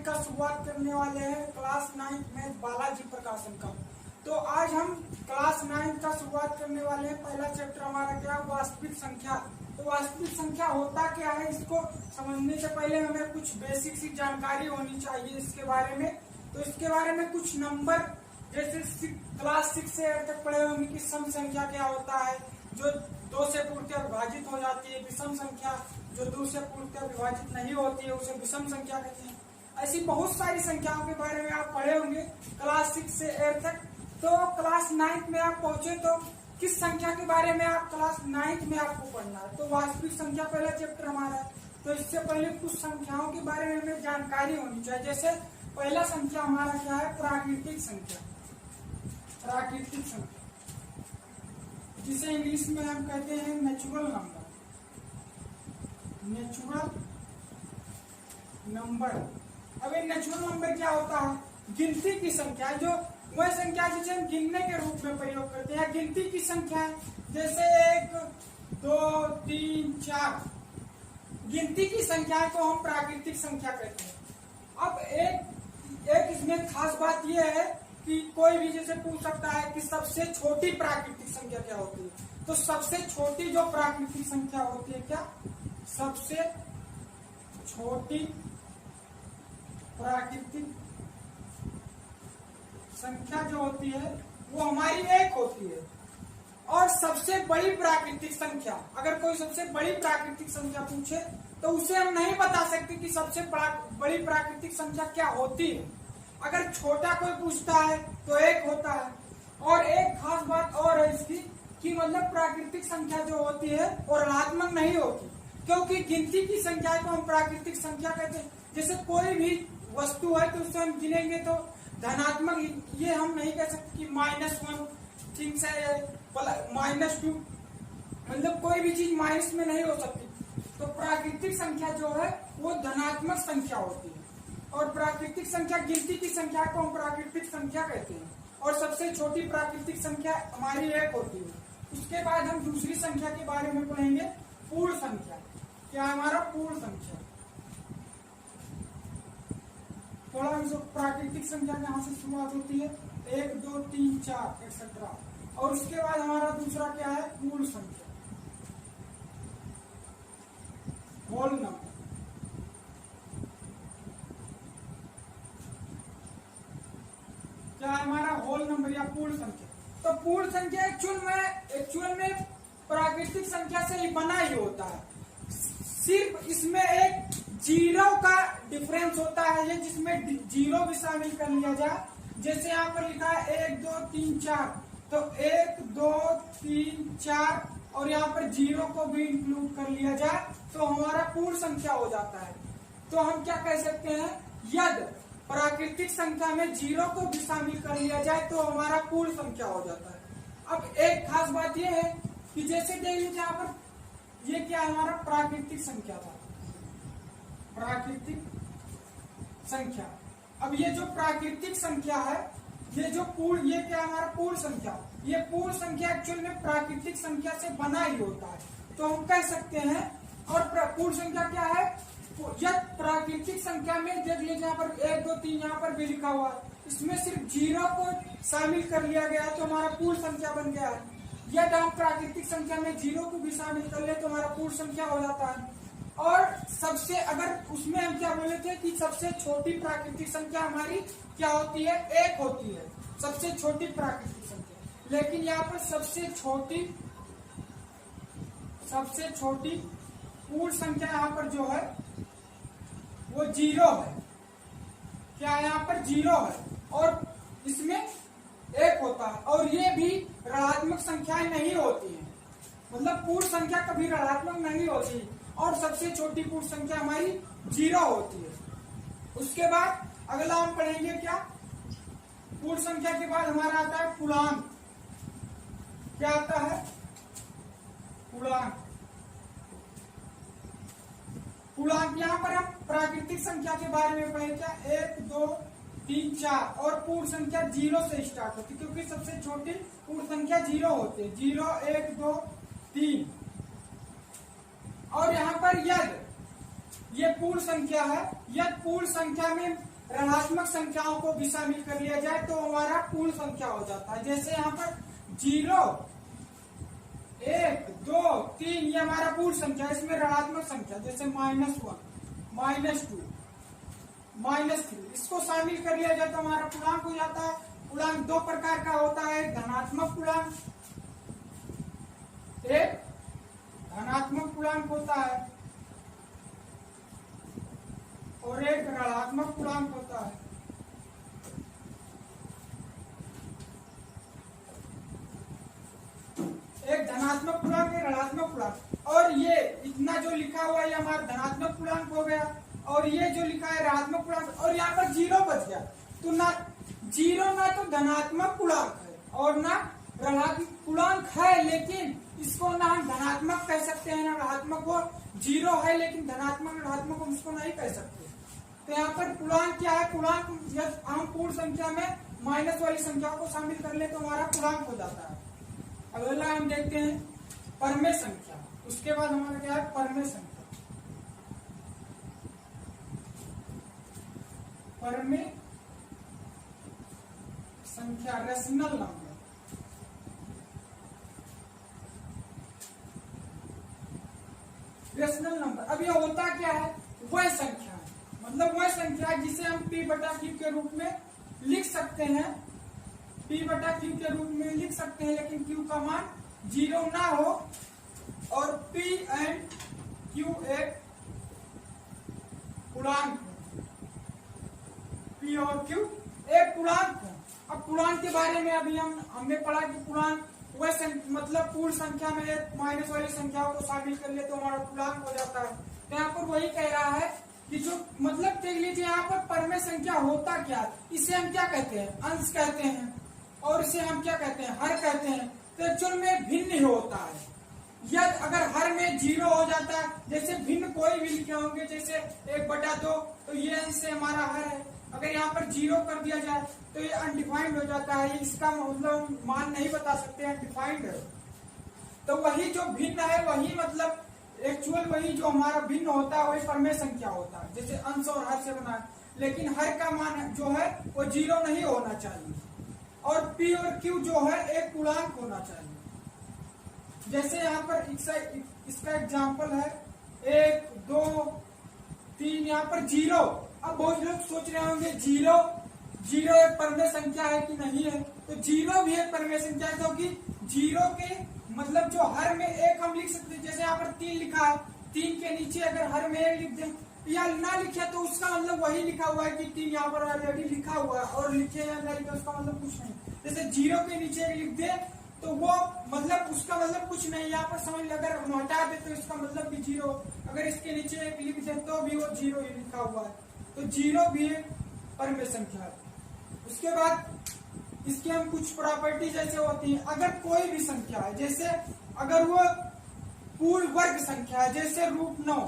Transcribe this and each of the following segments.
का शुरुआत करने वाले हैं क्लास 9 मैथ बालाजी प्रकाशन का। तो आज हम क्लास 9 का शुरुआत करने वाले हैं। पहला चैप्टर हमारा क्या, वास्तविक संख्या। तो वास्तविक संख्या होता क्या है, इसको समझने से पहले हमें कुछ बेसिक सी जानकारी होनी चाहिए इसके बारे में। तो इसके बारे में कुछ नंबर, जैसे क्लास 6 से 8 तक पढ़े होंगे कि सम संख्या क्या होता है, जो 2 से पूर्णतः विभाजित हो जाती है, विषम संख्या जो 2 से पूर्णतः विभाजित नहीं होती है उसे विषम संख्या कहते हैं। ऐसी बहुत सारी संख्याओं के बारे में आप पढ़े होंगे क्लास 6 से 8 तक। तो क्लास 9 में आप पहुंचे तो किस संख्या के बारे में आप क्लास 9 में आपको पढ़ना है। तो वास्तविक संख्या पहला चैप्टर हमारा है। तो इससे पहले कुछ संख्याओं के बारे में हमें जानकारी होनी चाहिए। जैसे पहला संख्या हमारा क्या है, प्राकृतिक संख्या। प्राकृतिक संख्या जिसे इंग्लिश में हम कहते हैं नेचुरल नंबर। Natural number. अब ये नेचुरल नंबर क्या होता है, गिनती की संख्या, जो वह संख्या जिसे हम गिनने के रूप में प्रयोग करते हैं। गिनती की संख्या जैसे 1 2 3 4 गिनती की संख्या को हम प्राकृतिक संख्या कहते हैं। अब एक इसमें खास बात यह है कि कोई भी जैसे पूछ सकता है कि सबसे छोटी प्राकृतिक संख्या क्या होती है। तो सबसे छोटी जो प्राकृतिक संख्या होती है, क्या सबसे छोटी प्राकृतिक संख्या जो होती है वो हमारी 1 होती है। और सबसे बड़ी प्राकृतिक संख्या, अगर कोई सबसे बड़ी प्राकृतिक संख्या पूछे तो उसे हम नहीं बता सकते कि सबसे बड़ी प्राकृतिक संख्या क्या होती है। अगर छोटा कोई पूछता है तो 1 होता है। और एक खास बात और है इसकी कि मतलब प्राकृतिक संख्या जो होती है वो ऋणात्मक नहीं होती, क्योंकि गिनती की संख्या को हम प्राकृतिक संख्या कहते हैं। जैसे कोई भी वस्तु है तो उससे हम गिनेंगे तो धनात्मक, ये हम नहीं कह सकते कि -1 ठीक से -2, मतलब कोई भी चीज माइनस में नहीं हो सकती। तो प्राकृतिक संख्या जो है वो धनात्मक संख्या होती है। और प्राकृतिक संख्या, गिनती की संख्या को हम प्राकृतिक संख्या कहते हैं। और सबसे छोटी प्राकृतिक संख्या हमारी 1 होती है। उसके बाद हम दूसरी संख्या के बारे में पढ़ेंगे, पूर्ण संख्या। क्या हमारा पूर्ण संख्या, थोड़ा प्राकृतिक संख्या यहाँ से शुरुआत होती है 1 2 3 4 एक्सेट्रा। और उसके बाद हमारा दूसरा क्या है, पूर्ण संख्या, होल नंबर। क्या है हमारा, होल नंबर या पूर्ण संख्या। तो पूर्ण संख्या एक्चुअल में प्राकृतिक संख्या से ही बना ही होता है। सिर्फ इसमें एक जीरो का डिफरेंस होता है, ये जिसमें जीरो भी शामिल कर लिया जाए। जैसे यहाँ पर लिखा है 1 2 3 4, तो 1 2 3 4 और यहाँ पर जीरो को भी इंक्लूड कर लिया जाए तो हमारा पूर्ण संख्या हो जाता है। तो हम क्या कह सकते हैं, यदि प्राकृतिक संख्या में जीरो को भी शामिल कर लिया जाए तो हमारा पूर्ण संख्या हो जाता है। अब एक खास बात यह है कि जैसे देख लीजिए यहाँ पर, ये क्या हमारा प्राकृतिक संख्या था, प्राकृतिक संख्या। अब ये जो प्राकृतिक संख्या है, ये जो पूर्ण, ये क्या हमारा पूर्ण संख्या, ये पूर्ण संख्या एक्चुअल में प्राकृतिक संख्या से बना ही होता है। तो हम कह सकते हैं, और पूर्ण संख्या क्या है, यदि प्राकृतिक संख्या में देख लीजिए यहाँ पर 1 2 3 यहाँ पर भी लिखा हुआ है, इसमें सिर्फ जीरो को शामिल कर लिया गया है तो हमारा पूर्ण संख्या बन गया है। यदि हम प्राकृतिक संख्या में जीरो को भी शामिल कर ले तो हमारा पूर्ण संख्या हो जाता है। और सबसे, अगर उसमें हम क्या बोले थे कि सबसे छोटी प्राकृतिक संख्या हमारी क्या होती है, 1 होती है, सबसे छोटी प्राकृतिक संख्या। लेकिन यहाँ पर सबसे छोटी पूर्ण संख्या यहाँ पर जो है वो 0 है। क्या यहाँ पर 0 है और इसमें 1 होता है। और ये भी ऋणात्मक संख्याएं नहीं होती है, मतलब पूर्ण संख्या कभी ऋणात्मक नहीं होती। और सबसे छोटी पूर्ण संख्या हमारी 0 होती है। उसके बाद अगला हम पढ़ेंगे क्या, पूर्ण संख्या के बाद हमारा आता है पूर्णांक। क्या आता है, पूर्णांक। पूर्णांक, यहाँ पर हम प्राकृतिक संख्या के बारे में पढ़े क्या, 1 2 3 4 और पूर्ण संख्या 0 से स्टार्ट होती है, क्योंकि सबसे छोटी पूर्ण संख्या 0 होती है। 0 1 2 3। और यहाँ पर यदि ये पूर्ण संख्या है, यदि पूर्ण संख्या में ऋणात्मक संख्याओं को भी शामिल कर लिया जाए तो हमारा पूर्ण संख्या हो जाता है। जैसे यहाँ पर 0, 1, 2, 3 ये हमारा पूर्ण संख्या, इसमें ऋणात्मक संख्या जैसे -1, -2, -3 इसको शामिल कर लिया जाए तो हमारा पूर्णांक हो जाता है। पूर्णांक दो प्रकार का होता है, धनात्मक पूर्णांक, एक धनात्मक पूर्णांक होता है और एक ऋणात्मक पूर्णांक होता है। एक धनात्मक पूर्णांक, एक ऋणात्मक पूर्णांक। और ये इतना जो लिखा हुआ है ये हमारा धनात्मक पूर्णांक हो गया, और ये जो लिखा है ऋणात्मक पूर्णांक, और यहाँ पर 0 बच गया। तो ना 0 ना तो धनात्मक पूर्णांक है और ना ऋणात्मक पूर्णांक है, लेकिन इसको ना हम धनात्मक कह सकते हैं ना ऋणात्मक को। 0 है लेकिन धनात्मक ऋणात्मक हम उसको नहीं कह सकते। तो यहाँ पर पूर्णांक क्या है? पूर्णांक जब हम पूर्ण संख्या में माइनस वाली संख्या को शामिल कर ले तो हमारा पूर्णांक हो जाता है। अगला हम देखते हैं परमेय संख्या। उसके बाद हमारा क्या है? परमेय संख्या। परमेय संख्या, रेशनल नंबर। रेशनल नंबर अब यह होता क्या है? वह संख्या है, मतलब वह संख्या जिसे हम p/q के रूप में लिख सकते हैं, p/q के रूप में लिख सकते हैं, लेकिन q का मान 0 ना हो और p एंड q एक पूर्णांक हो। p और q एक पूर्णांक है। अब पूर्णांक के बारे में अभी हमने पढ़ा कि पूर्णांक वह मतलब पूर्ण संख्या में एक माइनस वाली संख्याओं को शामिल कर ले तो हमारा पूर्णांक हो जाता है। तो यहाँ पर वही कह रहा है कि जो मतलब देख लीजिए यहाँ पर परमेय संख्या होता क्या है? इसे हम क्या कहते हैं? अंश कहते हैं, और इसे हम क्या कहते हैं? हर कहते हैं। तो एक्चुअल में भिन्न ही होता है। यदि अगर हर में 0 हो जाता है, जैसे भिन्न कोई भी लिखे होंगे, जैसे 1/2, तो ये अंश से हमारा हर है। अगर यहाँ पर 0 कर दिया जाए तो ये अनडिफाइंड हो जाता है, इसका मतलब मान नहीं बता सकते, अनडिफाइंड है। तो वही जो भिन्न है वही मतलब एक्चुअल वही जो हमारा भिन्न होता है वही परमेय संख्या होता है, जैसे अंश और हर से बना है। लेकिन हर का मान जो है वो 0 नहीं होना चाहिए, और p और q जो है एक पूर्णांक होना चाहिए। जैसे यहाँ पर इसका एग्जाम्पल है 1, 2, 3, यहाँ पर 0। अब बहुत लोग सोच रहे होंगे 0 एक परमेय संख्या है कि नहीं है? तो 0 भी एक परमेय संख्या है, क्योंकि 0 के मतलब जो हर में एक हम लिख सकते हैं। जैसे यहाँ पर 3 लिखा है, 3 के नीचे अगर हर में 1 लिख दें या ना लिखे तो उसका मतलब वही लिखा हुआ है कि 3 यहाँ पर ऑलरेडी लिखा हुआ है, और लिखे या ना लिखे उसका मतलब कुछ नहीं। जैसे 0 के नीचे 1 लिख दे तो वो मतलब उसका मतलब कुछ नहीं। यहाँ पर समझ अगर हम हटा दे तो इसका मतलब भी 0, अगर इसके नीचे 1 लिख दे तो भी वो 0 ही लिखा हुआ है। तो 0 भी एक परमेय संख्या है। उसके बाद इसकी हम कुछ प्रॉपर्टी जैसे होती है, अगर कोई भी संख्या है, जैसे अगर वो पूर्ण वर्ग संख्या है, जैसे √9,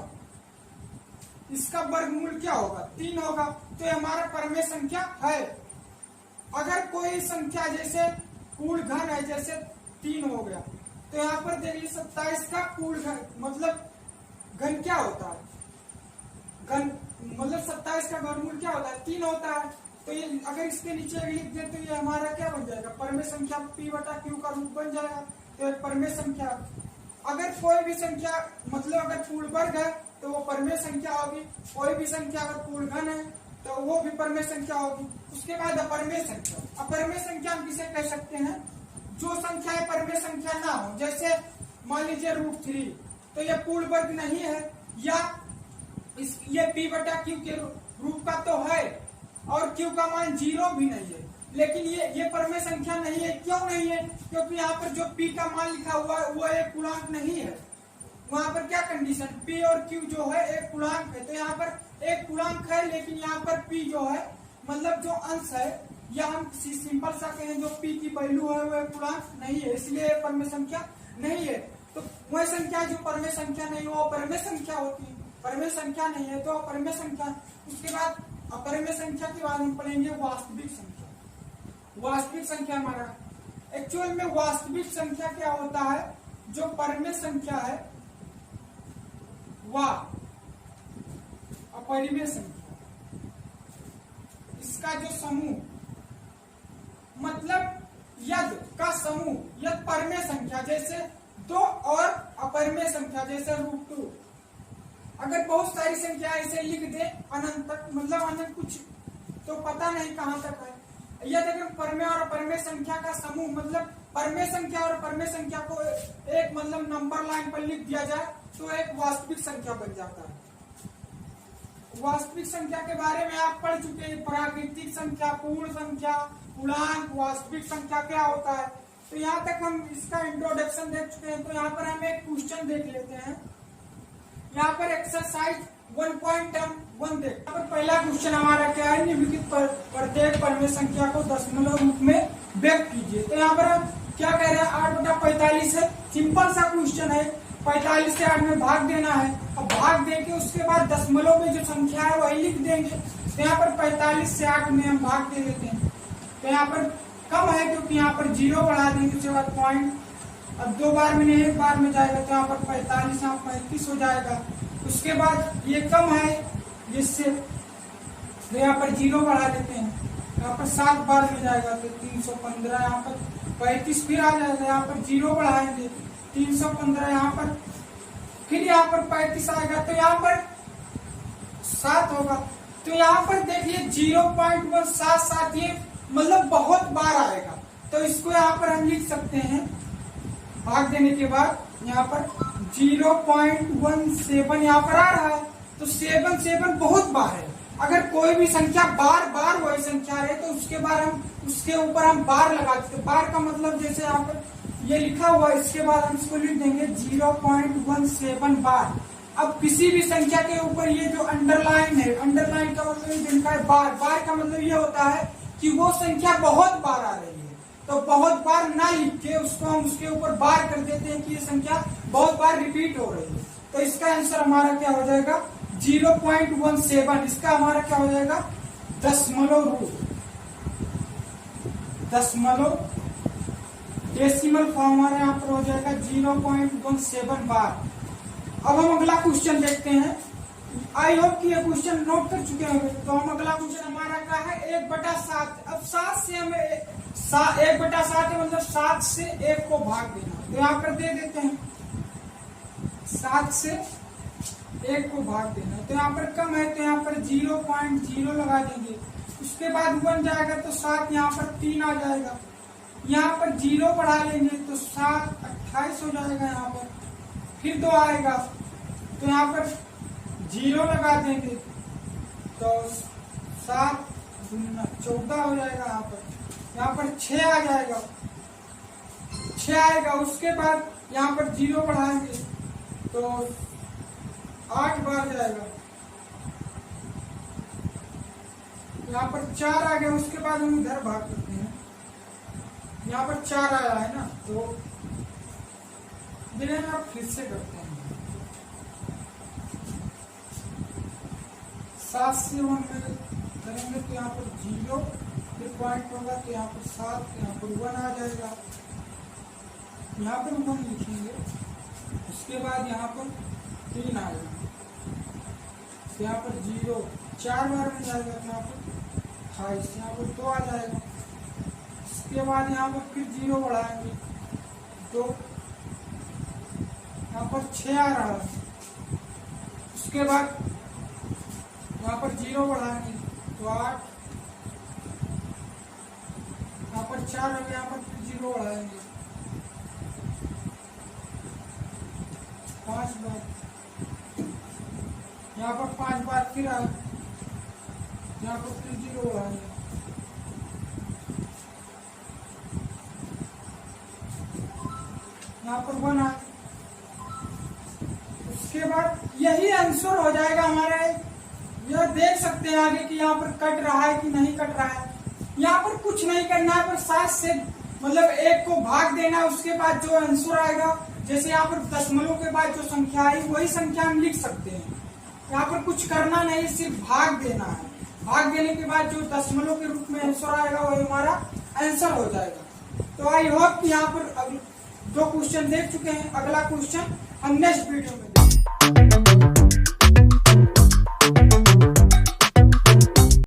इसका वर्गमूल क्या होगा? 3 होगा, तो ये हमारा परमेय संख्या है। अगर कोई संख्या जैसे पूर्ण घन है, जैसे 3 हो गया, तो यहाँ पर देखिए 27 का पूर्ण घन मतलब घन क्या होता है? घन मतलब 27 का वर्गमूल क्या होता है? 3 होता है। तो ये अगर इसके नीचे लिख दे तो ये हमारा क्या बन जाएगा? परमेय संख्या p/q का रूप बन जाएगा, तो एक परमेय संख्या। अगर कोई भी संख्या मतलब अगर पूर्ण वर्ग है तो वो परमेय संख्या होगी, कोई भी संख्या अगर पूर्ण घन है तो वो भी परमेय संख्या होगी। उसके बाद अपरमेय संख्या। अपरमेय संख्या हम किसे कह सकते हैं? जो संख्याएं परमेय संख्या ना हो, जैसे मान लीजिए √3, तो ये पूर्ण वर्ग नहीं है, या ये p/q के रूप का तो है और q का मान 0 भी नहीं है, लेकिन ये परमेय संख्या नहीं है। क्यों नहीं है? क्योंकि यहाँ पर जो p का मान लिखा हुआ है वो एक पूर्णांक नहीं है। वहां पर क्या कंडीशन? p और q जो है एक पूर्णांक है, तो यहाँ पर एक पूर्णांक है, लेकिन यहाँ पर p जो है मतलब जो अंश है, या हम सिंपल सा कहें जो p की वैल्यू है वो एक पूर्णांक नहीं है, इसलिए परमेय संख्या नहीं है। तो वह संख्या जो परमेय संख्या नहीं हो परमेय संख्या होती है, परमेय संख्या नहीं है तो अपरमेय संख्या। उसके बाद अपरमेय संख्या के बाद हम पढ़ेंगे वास्तविक संख्या। वास्तविक संख्या हमारा एक्चुअल में वास्तविक संख्या क्या होता है? जो परमेय संख्या है वह अपरिमेय संख्या, इसका जो समूह, मतलब यद का समूह, यद परमेय संख्या जैसे 2 और अपरमेय संख्या जैसे √2। अगर बहुत सारी संख्या ऐसे लिख दे अनंत तक, मतलब अनंत कुछ तो पता नहीं कहां तक है। यदि अगर परमेय और अपरमेय संख्या का समूह, मतलब परमेय संख्या और अपरमेय संख्या को एक मतलब नंबर लाइन पर लिख दिया जाए तो एक वास्तविक संख्या बन जाता है। वास्तविक संख्या के बारे में आप पढ़ चुके हैं, प्राकृतिक संख्या, पूर्ण संख्या, पूर्णांक, वास्तविक संख्या क्या होता है। तो यहाँ तक हम इसका इंट्रोडक्शन देख चुके हैं। तो यहाँ पर हम एक क्वेश्चन देख लेते हैं। यहाँ पर एक्सरसाइज 1.1 देख। यहाँ पर पहला क्वेश्चन हमारा क्या है, निम्नलिखित प्रत्येक परमेय संख्या को दशमलव रूप में व्यक्त कीजिए। तो यहाँ पर हम क्या कह रहे हैं, 8/45 है। सिंपल सा क्वेश्चन है, 45 से 8 में भाग देना है। अब भाग दे के उसके बाद दशमलव में जो संख्या है वही लिख देंगे। तो यहाँ पर 45 से 8 में हम भाग दे देते हैं। तो यहाँ पर कम है क्योंकि यहाँ पर 0 बढ़ा देंगे, उसके बाद पॉइंट। अब 2 बार में नहीं 1 बार में जाएगा, तो यहाँ पर 45 यहाँ 35 हो जाएगा। उसके बाद ये कम है जिससे, तो यहाँ पर 0 बढ़ा देते हैं, यहाँ पर 7 बार में जाएगा तो 315, यहाँ पर 35 फिर आ जाएगा, यहाँ पर 0 बढ़ाएंगे 315, यहाँ पर फिर यहाँ पर 35 आएगा, तो यहाँ पर 7 होगा। तो यहाँ पर देखिए 0.177, ये मतलब बहुत बार आएगा। तो इसको यहाँ पर हम लिख सकते हैं, भाग देने के बाद यहाँ पर 0.17 यहाँ पर आ रहा है। तो 7 बहुत बार है। अगर कोई भी संख्या बार बार वही संख्या है तो उसके ऊपर हम बार लगा देते हैं। बार का मतलब जैसे यहाँ पर ये लिखा हुआ है, इसके बाद हम इसको लिख देंगे 0.17 बार। अब किसी भी संख्या के ऊपर ये जो अंडरलाइन है, अंडरलाइन का मतलब जिनका है बार, बार का मतलब ये होता है कि वो संख्या बहुत बार आ रही है। तो बहुत बार ना लिख के उसको हम उसके ऊपर बार कर देते हैं कि ये संख्या बहुत बार रिपीट हो रही है। तो इसका आंसर हमारा क्या हो जाएगा, 0.17। इसका हमारा क्या हो जाएगा, दशमलव रूप, दशमलव डेसिमल फॉर्म हमारे यहाँ पर हो जाएगा 0.17 बार। अब हम अगला क्वेश्चन देखते हैं। आई होप कि ये क्वेश्चन नोट कर चुके होंगे। तो हम अगला क्वेश्चन हमारा क्या है, 1/7। अब 7 से हमें 1/7 मतलब 7 से 1 को भाग देना। तो यहाँ पर दे देते हैं 7 से 1 को भाग देना। तो यहाँ पर कम है तो यहाँ पर 0.0 लगा देंगे। उसके बाद 1 जाएगा तो 7, यहाँ पर 3 आ जाएगा। यहाँ पर 0 बढ़ा लेंगे तो 7 28 हो जाएगा। यहाँ पर फिर 2 आएगा तो यहाँ पर 0 लगा देंगे तो 7 14 हो जाएगा। यहाँ पर 6 आ जाएगा, 6 आएगा। उसके बाद यहाँ पर 0 बढ़ाएंगे तो 8 बार जाएगा। यहाँ पर 4 आ गया। उसके बाद हम इधर भाग करते हैं। यहाँ पर 4 आया है ना, तो जिन्हें आप फिर से करते हैं। 7 से 1 में करेंगे तो यहाँ पर 0, फिर पॉइंट होगा तो यहाँ पर 7, यहाँ पर 1 आ जाएगा। यहाँ पर 1 लिखेंगे। उसके बाद यहाँ पर 3 आएगा तो यहाँ पर 0 4 बार में जाएगा तो यहाँ पर 28, यहाँ पर 2 आ जाएगा। उसके बाद यहाँ पर फिर 0 बढ़ाएंगे तो यहाँ पर 6 आ रहा है। उसके बाद यहाँ पर 0 बढ़ाएंगे तो 8, यहाँ पर 4 है, यहाँ पर फिर 0 बढ़ाएंगे 5 बार। यहाँ पर 5 बार फिर आए, यहाँ पर फिर 0 बढ़ाएंगे। यहाँ पर 1 आए। उसके बाद यही आंसर हो जाएगा हमारा। यह देख सकते हैं आगे कि यहाँ पर कट रहा है कि नहीं कट रहा है। यहाँ पर कुछ नहीं करना है, पर 7 से मतलब 1 को भाग देना है। उसके बाद जो आंसर आएगा, जैसे यहाँ पर दशमलव के बाद जो संख्या आई वही संख्या हम लिख सकते हैं। यहाँ पर कुछ करना नहीं, सिर्फ भाग देना है। भाग देने के बाद जो दशमलव के रूप में आंसर आएगा वही हमारा आंसर हो जाएगा। तो आई होप कि यहाँ पर 2 क्वेश्चन देख चुके हैं। अगला क्वेश्चन हम नेक्स्ट वीडियो में